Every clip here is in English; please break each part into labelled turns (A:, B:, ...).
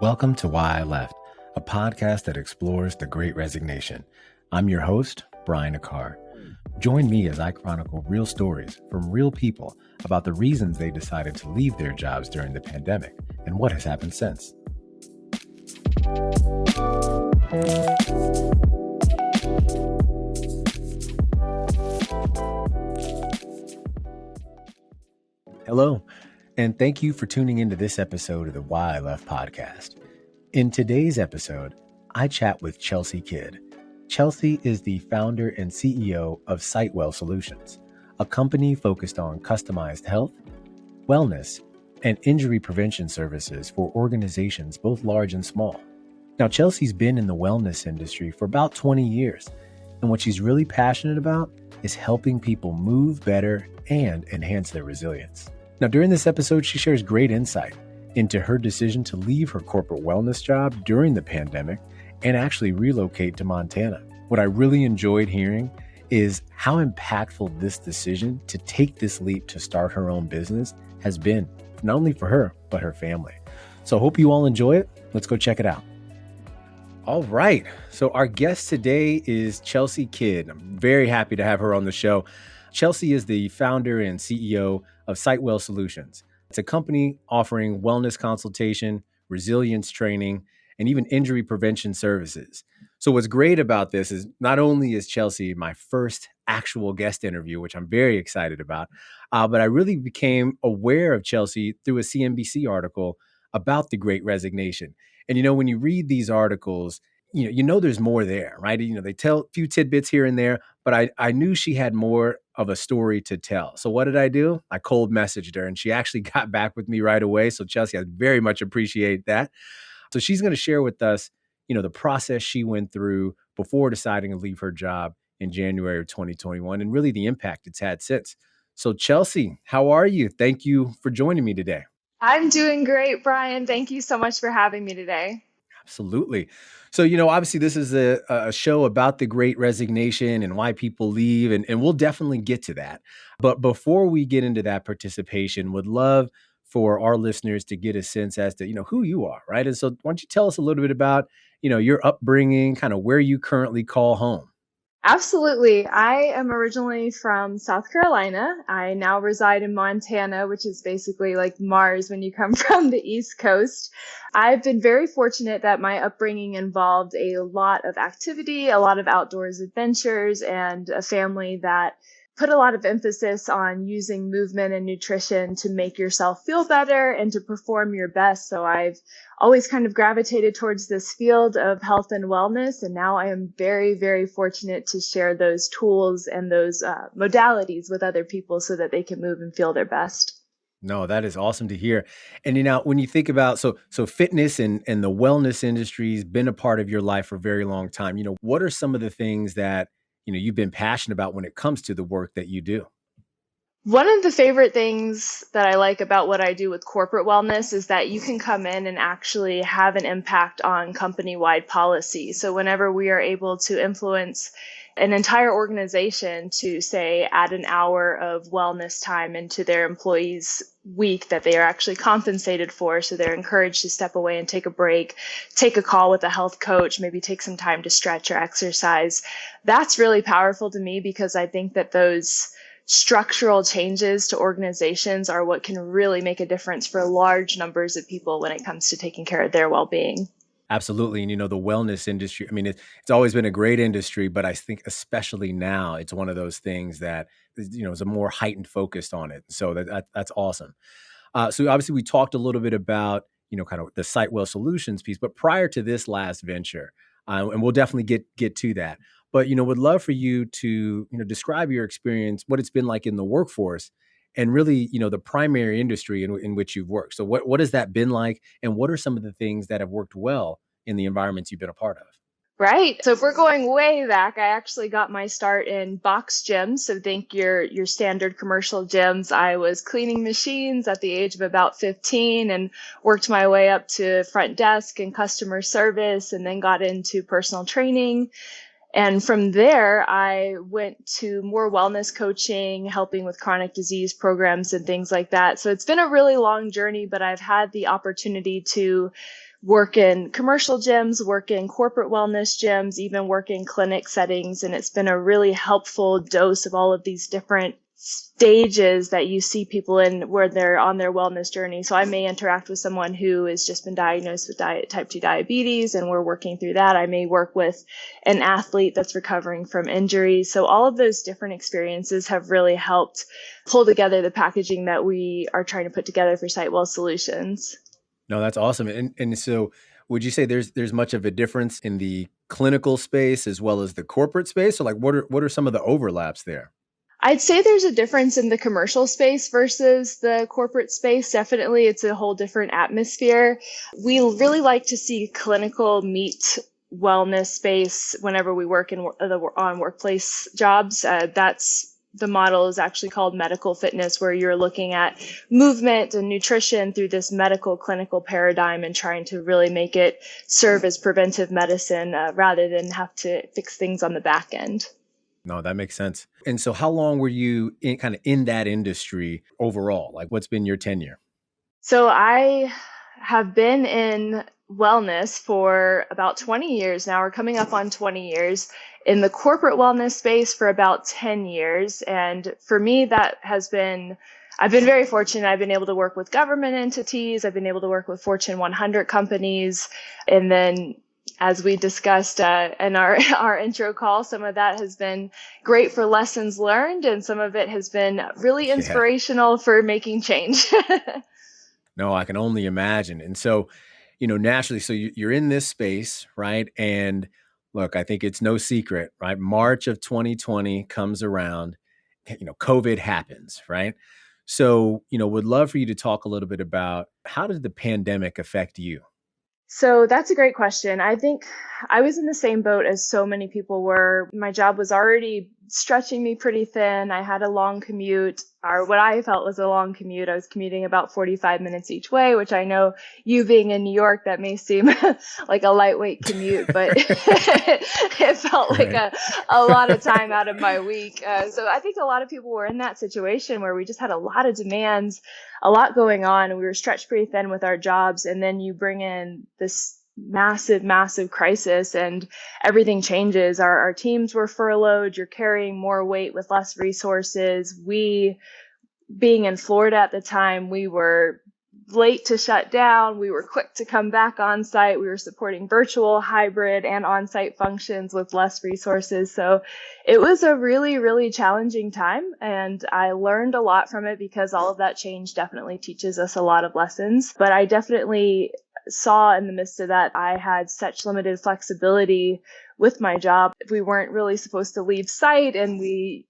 A: Welcome to Why I Left, a podcast that explores the Great Resignation. I'm your host, Brian Akar. Join me as I chronicle real stories from real people about the reasons they decided to leave their jobs during the pandemic and what has happened since. Hello, and thank you for tuning into this episode of the Why I Left podcast. In today's episode, I chat with Chelsea Kidd. Chelsea is the founder and CEO of SiteWell Solutions, a company focused on customized health, wellness, and injury prevention services for organizations both large and small. Now, Chelsea's been in the wellness industry for about 20 years, and what she's really passionate about is helping people move better and enhance their resilience. Now, during this episode, she shares great insight into her decision to leave her corporate wellness job during the pandemic and actually relocate to Montana. What I really enjoyed hearing is how impactful this decision to take this leap to start her own business has been, not only for her, but her family. So I hope you all enjoy it. Let's go check it out. All right. So our guest today is Chelsea Kidd. I'm very happy to have her on the show. Chelsea is the founder and CEO of SiteWell Solutions. It's a company offering wellness consultation, resilience training, and even injury prevention services. So what's great about this is not only is Chelsea my first actual guest interview, which I'm very excited about, but I really became aware of Chelsea through a CNBC article about the Great Resignation. And when you read these articles, you know there's more there, right? They tell a few tidbits here and there, but I knew she had more of a story to tell. So what did I do? I cold messaged her and she actually got back with me right away. So Chelsea, I very much appreciate that. So she's going to share with us, the process she went through before deciding to leave her job in January of 2021 and really the impact it's had since. So Chelsea, how are you? Thank you for joining me today.
B: I'm doing great, Brian. Thank you so much for having me today.
A: Absolutely. So, obviously this is a show about the Great Resignation and why people leave, and we'll definitely get to that. But before we get into that participation, would love for our listeners to get a sense as to, who you are, right? And so why don't you tell us a little bit about, your upbringing, kind of where you currently call home?
B: Absolutely. I am originally from South Carolina. I now reside in Montana, which is basically like Mars when you come from the East Coast. I've been very fortunate that my upbringing involved a lot of activity, a lot of outdoors adventures, and a family that put a lot of emphasis on using movement and nutrition to make yourself feel better and to perform your best. So I've always kind of gravitated towards this field of health and wellness. And now I am very, very fortunate to share those tools and those modalities with other people so that they can move and feel their best.
A: No, that is awesome to hear. And when you think about, so fitness and the wellness industry has been a part of your life for a very long time. What are some of the things that you've been passionate about when it comes to the work that you do?
B: One of the favorite things that I like about what I do with corporate wellness is that you can come in and actually have an impact on company-wide policy. So whenever we are able to influence an entire organization to, say, add an hour of wellness time into their employees' week that they are actually compensated for, so they're encouraged to step away and take a break, take a call with a health coach, maybe take some time to stretch or exercise. That's really powerful to me because I think that those structural changes to organizations are what can really make a difference for large numbers of people when it comes to taking care of their well-being.
A: Absolutely. And, the wellness industry, it's always been a great industry, but I think especially now it's one of those things that, is a more heightened focus on it. So that's awesome. So obviously we talked a little bit about, kind of the SiteWell Solutions piece, but prior to this last venture, and we'll definitely get to that, but, would love for you to, describe your experience, what it's been like in the workforce and really, the primary industry in which you've worked. So what has that been like? And what are some of the things that have worked well in the environments you've been a part of?
B: Right. So if we're going way back, I actually got my start in box gyms. So think your standard commercial gyms. I was cleaning machines at the age of about 15 and worked my way up to front desk and customer service and then got into personal training. And from there, I went to more wellness coaching, helping with chronic disease programs and things like that. So it's been a really long journey, but I've had the opportunity to work in commercial gyms, work in corporate wellness gyms, even work in clinic settings. And it's been a really helpful dose of all of these different stages that you see people in where they're on their wellness journey. So I may interact with someone who has just been diagnosed with type 2 diabetes, and we're working through that. I may work with an athlete that's recovering from injuries. So all of those different experiences have really helped pull together the packaging that we are trying to put together for SiteWell Solutions.
A: No, that's awesome. And so would you say there's much of a difference in the clinical space as well as the corporate space? So like what are some of the overlaps there?
B: I'd say there's a difference in the commercial space versus the corporate space. Definitely, it's a whole different atmosphere. We really like to see clinical meet wellness space whenever we work on workplace jobs. That's the model is actually called medical fitness, where you're looking at movement and nutrition through this medical clinical paradigm and trying to really make it serve as preventive medicine rather than have to fix things on the back end.
A: No, that makes sense. And so how long were you in that industry overall? Like what's been your tenure?
B: So I have been in wellness for about 20 years now. We're coming up on 20 years in the corporate wellness space for about 10 years. And for me, I've been very fortunate. I've been able to work with government entities. I've been able to work with Fortune 100 companies. And then as we discussed in our intro call, some of that has been great for lessons learned, and some of it has been really
A: Yeah.
B: inspirational for making change.
A: No, I can only imagine. And so, naturally, so you're in this space, right? And look, I think it's no secret, right? March of 2020 comes around, COVID happens, right? So, would love for you to talk a little bit about how did the pandemic affect you?
B: So that's a great question. I think I was in the same boat as so many people were. My job was already stretching me pretty thin. I had a long commute, or what I felt was a long commute. I was commuting about 45 minutes each way, which I know, you being in New York, that may seem like a lightweight commute, but it felt like
A: Right.
B: a lot of time out of my week. So I think a lot of people were in that situation where we just had a lot of demands, a lot going on, and we were stretched pretty thin with our jobs. And then you bring in this massive crisis and everything changes. Our teams were furloughed. You're carrying more weight with less resources. We, being in Florida at the time, we were late to shut down. We were quick to come back on site. We were supporting virtual, hybrid, and on-site functions with less resources. So it was a really, really challenging time. And I learned a lot from it because all of that change definitely teaches us a lot of lessons. But I definitely saw in the midst of that, I had such limited flexibility with my job. We weren't really supposed to leave site, and we,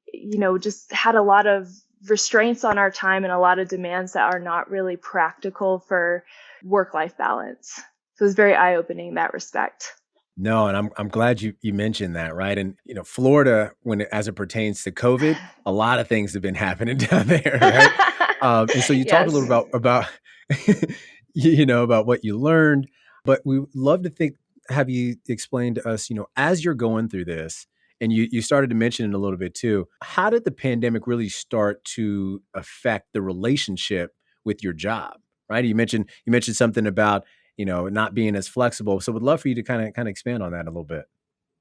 B: just had a lot of restraints on our time and a lot of demands that are not really practical for work-life balance. So it was very eye-opening in that respect.
A: No, and I'm glad you mentioned that, right? And Florida, as it pertains to COVID, a lot of things have been happening down there, right? And so you talked a little
B: Yes.
A: about about what you learned, but we would love to have you explain to us, as you're going through this, and you started to mention it a little bit too. How did the pandemic really start to affect the relationship with your job, right? You mentioned something about not being as flexible. So would love for you to kind of expand on that a little bit.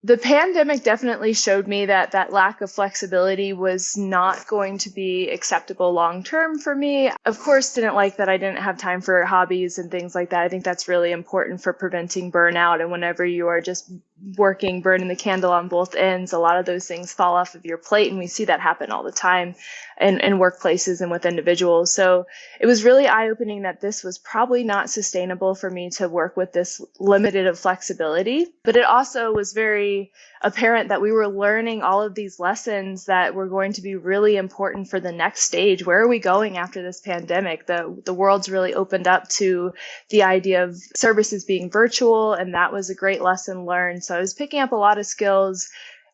B: The pandemic definitely showed me that that lack of flexibility was not going to be acceptable long term for me. Of course, didn't like that I didn't have time for hobbies and things like that. I think that's really important for preventing burnout. And whenever you are just working, burning the candle on both ends, a lot of those things fall off of your plate. And we see that happen all the time in workplaces and with individuals. So it was really eye-opening that this was probably not sustainable for me to work with this limited of flexibility. But it also was very apparent that we were learning all of these lessons that were going to be really important for the next stage. Where are we going after this pandemic? The world's really opened up to the idea of services being virtual, and that was a great lesson learned. So I was picking up a lot of skills,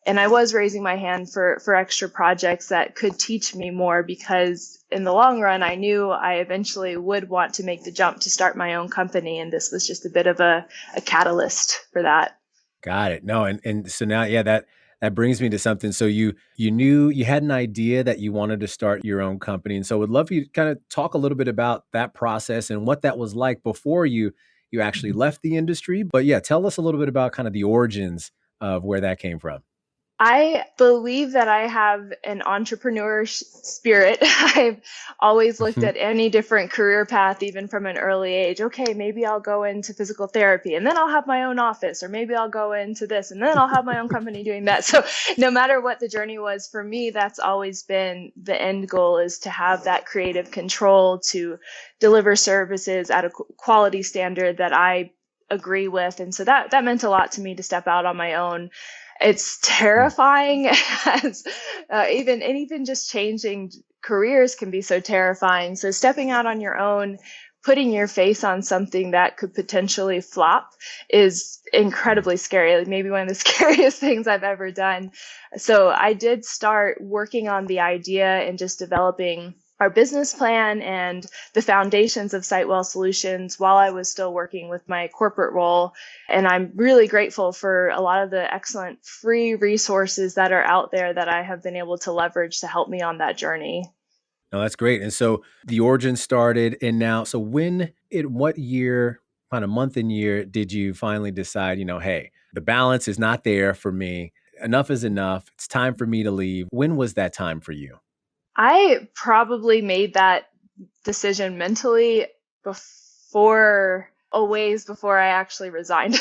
B: and I was raising my hand for extra projects that could teach me more, because in the long run, I knew I eventually would want to make the jump to start my own company. And this was just a bit of a catalyst for that.
A: Got it. No, and so now, yeah, that brings me to something. So you knew you had an idea that you wanted to start your own company, and so would love for you to kind of talk a little bit about that process and what that was like before you you actually left the industry. But yeah, tell us a little bit about kind of the origins of where that came from.
B: I believe that I have an entrepreneur spirit. I've always looked at any different career path, even from an early age. Okay, maybe I'll go into physical therapy and then I'll have my own office, or maybe I'll go into this and then I'll have my own company doing that. So no matter what the journey was for me, that's always been the end goal, is to have that creative control to deliver services at a quality standard that I agree with. And so that meant a lot to me to step out on my own. It's terrifying, as even just changing careers can be so terrifying. So stepping out on your own, putting your face on something that could potentially flop, is incredibly scary. Like maybe one of the scariest things I've ever done. So I did start working on the idea and just developing our business plan and the foundations of SiteWell Solutions while I was still working with my corporate role. And I'm really grateful for a lot of the excellent free resources that are out there that I have been able to leverage to help me on that journey.
A: No, that's great. And so the origin started, and now, so what year, kind of month and year, did you finally decide, hey, the balance is not there for me. Enough is enough. It's time for me to leave. When was that time for you?
B: I probably made that decision mentally a ways before I actually resigned.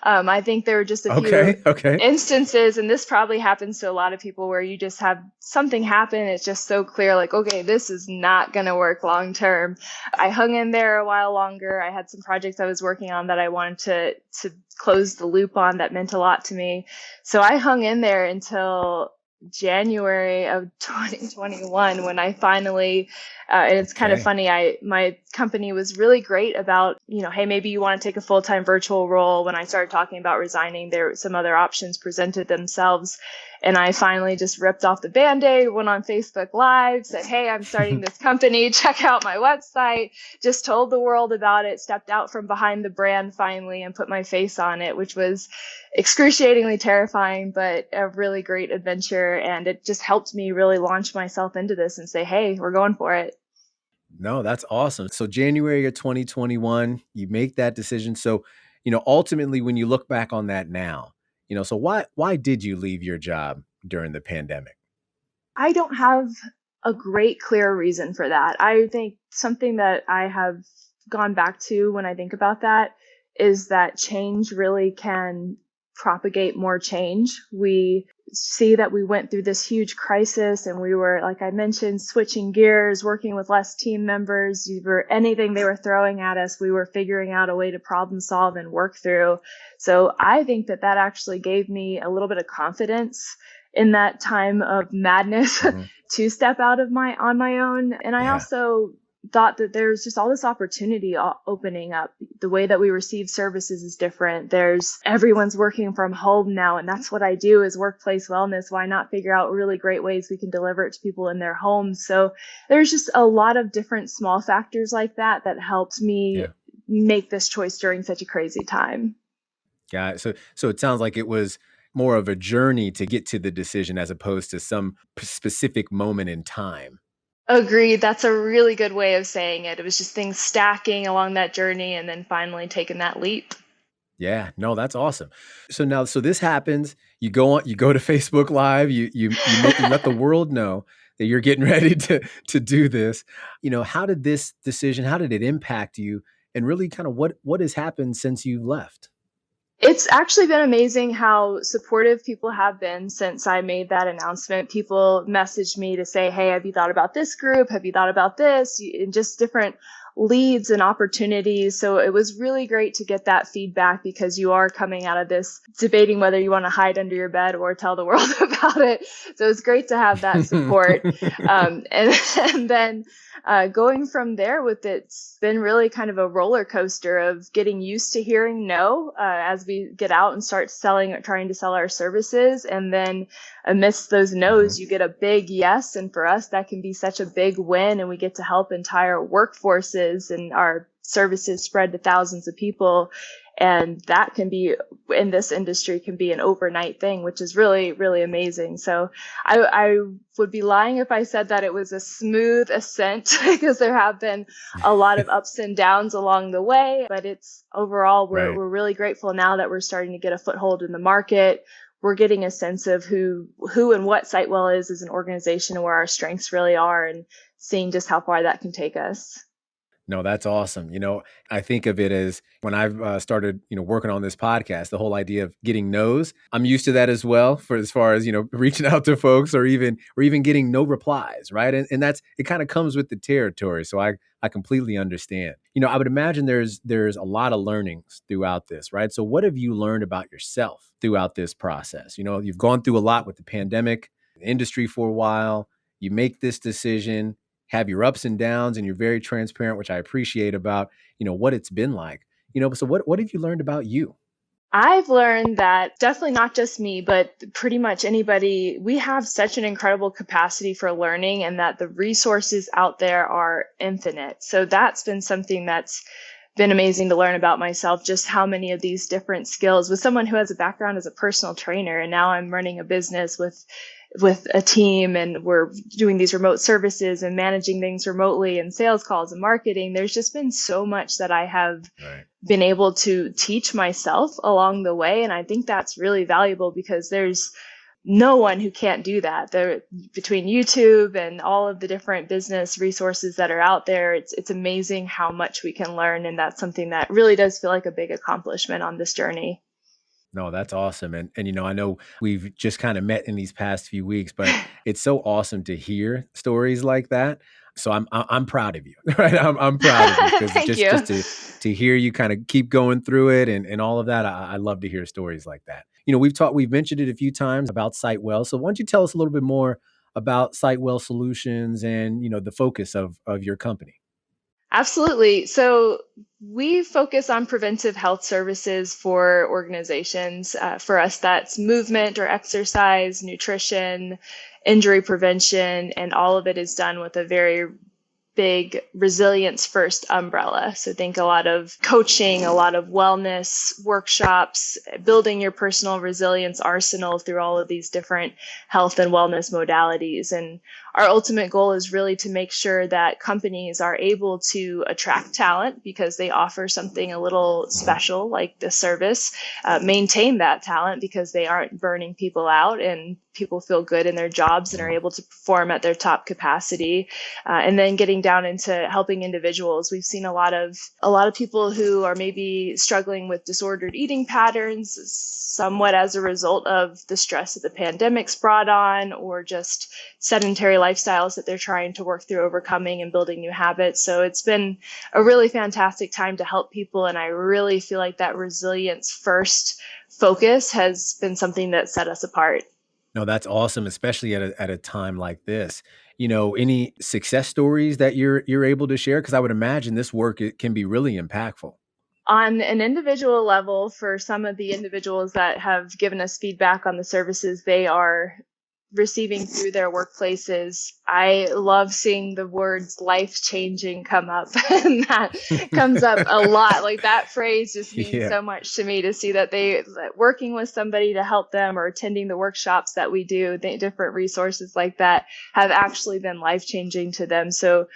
B: I think there were just a few instances, and this probably happens to a lot of people, where you just have something happen. It's just so clear, like, okay, this is not going to work long term. I hung in there a while longer. I had some projects I was working on that I wanted to close the loop on that meant a lot to me. So I hung in there until January of 2021, when I finally, and it's kind of funny, my company was really great about, hey, maybe you want to take a full-time virtual role. When I started talking about resigning, there were some other options presented themselves. And I finally just ripped off the Band-Aid, went on Facebook Live, said, hey, I'm starting this company, check out my website, just told the world about it, stepped out from behind the brand finally and put my face on it, which was excruciatingly terrifying, but a really great adventure. And it just helped me really launch myself into this and say, hey, we're going for it.
A: No, that's awesome. So January of 2021, you make that decision. So, ultimately, when you look back on that now, so why did you leave your job during the pandemic?
B: I don't have a great clear reason for that. I think something that I have gone back to when I think about that is that change really can propagate more change. We see that we went through this huge crisis, and we were, like I mentioned, switching gears, working with less team members. Anything they were throwing at us, we were figuring out a way to problem solve and work through. So I think that actually gave me a little bit of confidence in that time of madness to step out on my own. And I also thought that there's just all this opportunity opening up. The way that we receive services is different. Everyone's working from home now, and that's what I do, is workplace wellness. Why not figure out really great ways we can deliver it to people in their homes? So there's just a lot of different small factors like that helped me make this choice during such a crazy time.
A: Yeah. So it sounds like it was more of a journey to get to the decision as opposed to some specific moment in time.
B: Agreed. That's a really good way of saying it. It was just things stacking along that journey and then finally taking that leap.
A: Yeah, no, that's awesome. So this happens. You go to Facebook Live. You let the world know that you're getting ready to do this. How did this decision? How did it impact you? And really, kind of what has happened since you left?
B: It's actually been amazing how supportive people have been since I made that announcement. People messaged me to say, hey, have you thought about this group? Have you thought about this? And just different leads and opportunities. So it was really great to get that feedback, because you are coming out of this debating whether you want to hide under your bed or tell the world about it. So it's great to have that support. And then going from there with it's been really kind of a roller coaster of getting used to hearing no as we get out and start trying to sell our services. And then amidst those no's, you get a big yes. And for us, that can be such a big win. And we get to help entire workforces, and our services spread to thousands of people. And that can be, in this industry, can be an overnight thing, which is really, really amazing. So I would be lying if I said that it was a smooth ascent because there have been a lot of ups and downs along the way. But it's overall,
A: Right.
B: we're really grateful now that we're starting to get a foothold in the market. We're getting a sense of who and what SiteWell is as an organization and where our strengths really are, and seeing just how far that can take us.
A: No, that's awesome. I think of it as when I've started, working on this podcast, the whole idea of getting no's. I'm used to that as well, for as far as, reaching out to folks or even getting no replies, right? And that's, it kind of comes with the territory. So I completely understand. I would imagine there's a lot of learnings throughout this, right? So what have you learned about yourself throughout this process? You've gone through a lot with the pandemic, the industry for a while. You make this decision, have your ups and downs, and you're very transparent, which I appreciate about, what it's been like. So what have you learned about you?
B: I've learned that definitely not just me, but pretty much anybody, we have such an incredible capacity for learning, and that the resources out there are infinite. So that's been something that's been amazing to learn about myself, just how many of these different skills, with someone who has a background as a personal trainer, and now I'm running a business with a team, and we're doing these remote services and managing things remotely and sales calls and marketing. There's just been so much that I have
A: Right.
B: been able to teach myself along the way. And I think that's really valuable because there's no one who can't do that. There, between YouTube and all of the different business resources that are out there, it's amazing how much we can learn. And that's something that really does feel like a big accomplishment on this journey.
A: No, that's awesome. And I know we've just kind of met in these past few weeks, but it's so awesome to hear stories like that. So I'm proud of you, right? I'm proud of you, because
B: Thank
A: just
B: you.
A: just to hear you kind of keep going through it and all of that, I love to hear stories like that. We've mentioned it a few times about SiteWell. So why don't you tell us a little bit more about SiteWell Solutions and the focus of your company?
B: Absolutely. So we focus on preventive health services for organizations. For us, that's movement or exercise, nutrition, injury prevention, and all of it is done with a very big resilience first umbrella. So think a lot of coaching, a lot of wellness workshops, building your personal resilience arsenal through all of these different health and wellness modalities. And our ultimate goal is really to make sure that companies are able to attract talent because they offer something a little special like the service, maintain that talent because they aren't burning people out, and people feel good in their jobs and are able to perform at their top capacity. And then getting down into helping individuals. We've seen a lot of people who are maybe struggling with disordered eating patterns, somewhat as a result of the stress that the pandemic's brought on, or just sedentary lifestyles that they're trying to work through overcoming and building new habits. So it's been a really fantastic time to help people. And I really feel like that resilience first focus has been something that set us apart.
A: No, that's awesome, especially at a time like this. Any success stories that you're able to share? Because I would imagine this work, it can be really impactful.
B: On an individual level, for some of the individuals that have given us feedback on the services they are receiving through their workplaces, I love seeing the words life changing come up. And that comes up a lot. Like, that phrase just means
A: Yeah.
B: so much to me, to see that that working with somebody to help them or attending the workshops that we do, the different resources like that have actually been life changing to them. So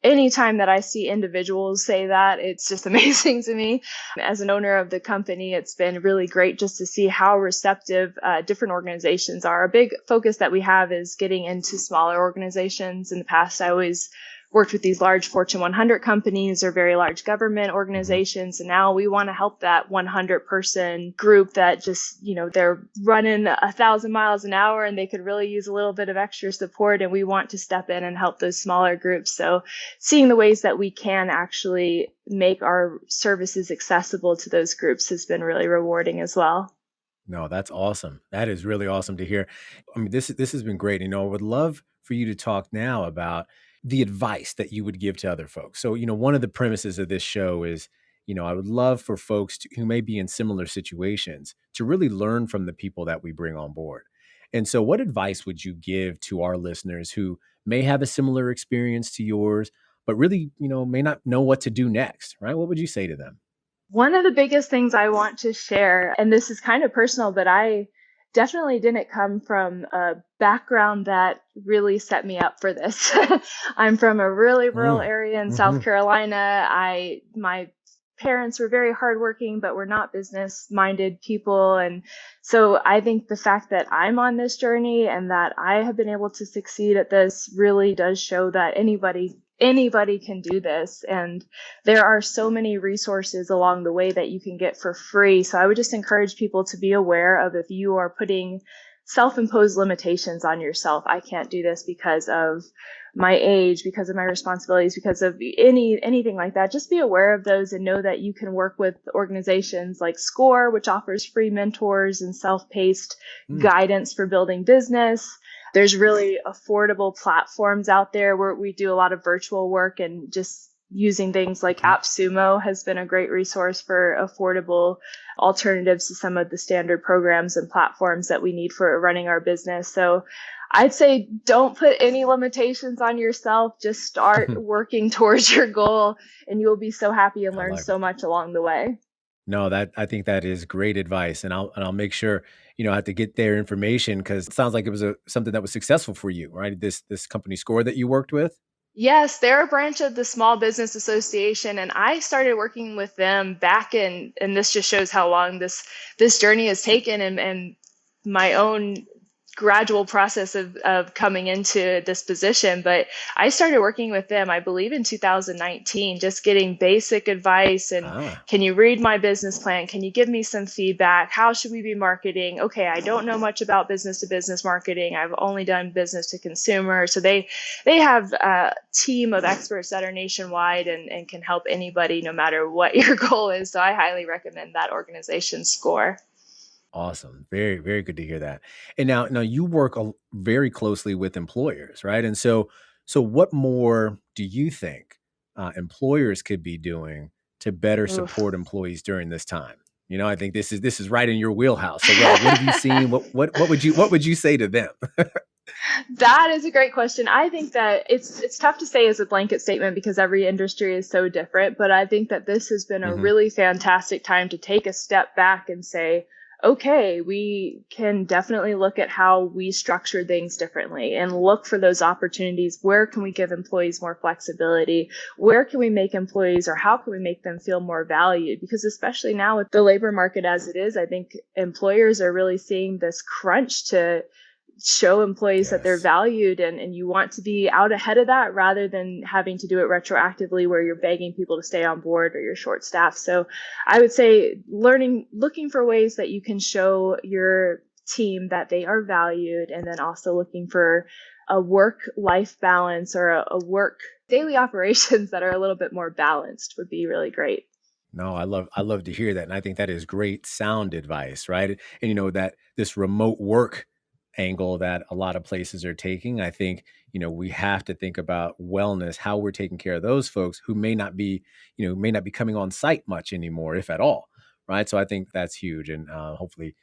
B: anytime that I see individuals say that, it's just amazing to me. As an owner of the company, it's been really great just to see how receptive different organizations are. A big focus that we have is getting into smaller organizations. In the past, I always worked with these large Fortune 100 companies or very large government
A: Mhm.
B: organizations. And now we want to help that 100-person group that just, they're running 1,000 miles an hour and they could really use a little bit of extra support. And we want to step in and help those smaller groups. So seeing the ways that we can actually make our services accessible to those groups has been really rewarding as well.
A: No, that's awesome. That is really awesome to hear. I mean, this has been great. I would love for you to talk now about the advice that you would give to other folks. So, one of the premises of this show is, I would love for folks who may be in similar situations to really learn from the people that we bring on board. And so, what advice would you give to our listeners who may have a similar experience to yours, but really, may not know what to do next, right? What would you say to them?
B: One of the biggest things I want to share, and this is kind of personal, but I definitely didn't come from a background that really set me up for this. I'm from a really rural
A: Mm,
B: area in South
A: hmm.
B: Carolina. My parents were very hardworking, but were not business-minded people. And so I think the fact that I'm on this journey and that I have been able to succeed at this really does show that anybody can do this. And there are so many resources along the way that you can get for free. So I would just encourage people to be aware of if you are putting self-imposed limitations on yourself. I can't do this because of my age, because of my responsibilities, because of anything like that. Just be aware of those and know that you can work with organizations like SCORE, which offers free mentors and self-paced
A: Mm,
B: guidance for building business. There's really affordable platforms out there where we do a lot of virtual work, and just using things like
A: hmm.
B: AppSumo has been a great resource for affordable alternatives to some of the standard programs and platforms that we need for running our business. So I'd say don't put any limitations on yourself. Just start working towards your goal, and you'll be so happy and
A: I
B: learn
A: like
B: so
A: it.
B: much along the way.
A: No, that I think that is great advice, and I'll make sure I have to get their information because it sounds like it was something that was successful for you, right? This company Score that you worked with.
B: Yes, they're a branch of the Small Business Association, and I started working with them back in, and this just shows how long this journey has taken, and my own gradual process of coming into this position. But I started working with them, I believe, in 2019, just getting basic advice. And
A: Ah,
B: can you read my business plan? Can you give me some feedback? How should we be marketing? Okay, I don't know much about business to business marketing. I've only done business to consumer. So they have a team of experts that are nationwide, and can help anybody no matter what your goal is. So I highly recommend that organization, SCORE.
A: awesome. Very, very good to hear that. And now you work very closely with employers, right? And so what more do you think employers could be doing to better support
B: Oof.
A: employees during this time? I think this is right in your wheelhouse. So what have you seen? What would you say to them?
B: That is a great question. I think that it's tough to say as a blanket statement because every industry is so different, but I think that this has been a
A: Hmm.
B: really fantastic time to take a step back and say, okay, we can definitely look at how we structure things differently and look for those opportunities. Where can we give employees more flexibility? Where can we make employees, or how can we make them feel more valued? Because especially now with the labor market as it is, I think employers are really seeing this crunch to show employees that they're
A: Yes.
B: valued, and you want to be out ahead of that rather than having to do it retroactively where you're begging people to stay on board or you're short staffed. So I would say looking for ways that you can show your team that they are valued, and then also looking for a work life balance, or a work daily operations that are a little bit more balanced would be really great.
A: No, I love to hear that, and I think that is great sound advice, right? And that this remote work angle that a lot of places are taking, I think we have to think about wellness, how we're taking care of those folks who may not be coming on site much anymore, if at all, right? So I think that's huge, and hopefully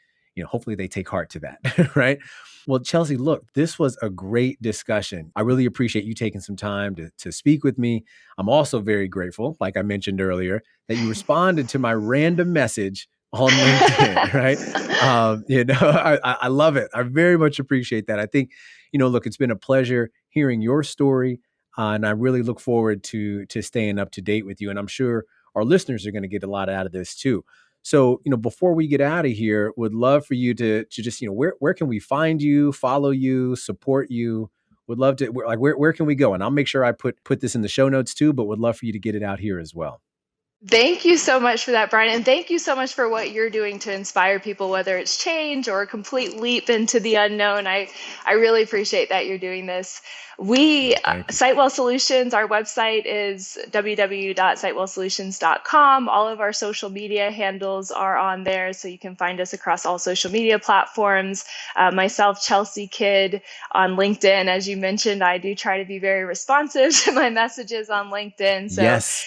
A: they take heart to that, right? Well, Chelsea, look, this was a great discussion. I really appreciate you taking some time to speak with me. I'm also very grateful, like I mentioned earlier, that you responded to my random message on LinkedIn, right? I love it. I very much appreciate that. I think, look, it's been a pleasure hearing your story, and I really look forward to staying up to date with you. And I'm sure our listeners are going to get a lot out of this too. So, before we get out of here, would love for you to just, where can we find you, follow you, support you? Would love to, where can we go? And I'll make sure I put this in the show notes too, but would love for you to get it out here as well.
B: Thank you so much for that, Brian. And thank you so much for what you're doing to inspire people, whether it's change or a complete leap into the unknown. I really appreciate that you're doing this.
A: No, thank you.
B: SiteWell Solutions, our website is www.sitewellsolutions.com. All of our social media handles are on there, so you can find us across all social media platforms. Myself, Chelsea Kidd, on LinkedIn. As you mentioned, I do try to be very responsive to my messages on LinkedIn. So
A: Yes.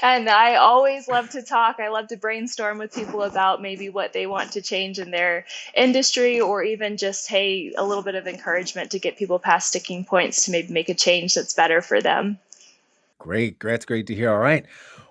B: and I always love to talk. I love to brainstorm with people about maybe what they want to change in their industry, or even just, hey, a little bit of encouragement to get people past sticking points to maybe make a change that's better for them.
A: Great. That's great to hear. All right.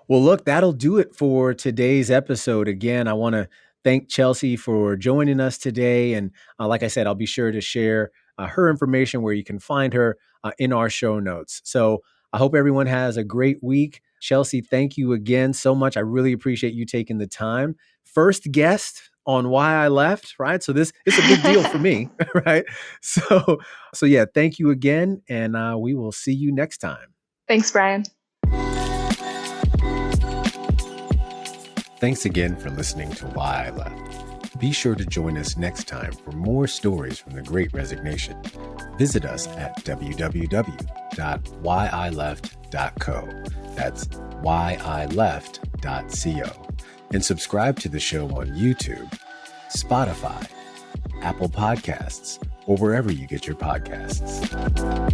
A: Well, look, that'll do it for today's episode. Again, I want to thank Chelsea for joining us today. And like I said, I'll be sure to share her information where you can find her in our show notes. So I hope everyone has a great week. Chelsea, thank you again so much. I really appreciate you taking the time. First guest on Why I Left, right? So it's a big deal for me, right? So yeah, thank you again. And we will see you next time.
B: Thanks, Brian.
A: Thanks again for listening to Why I Left. Be sure to join us next time for more stories from the Great Resignation. Visit us at www.whyileft.co. That's whyileft.co. And subscribe to the show on YouTube, Spotify, Apple Podcasts, or wherever you get your podcasts.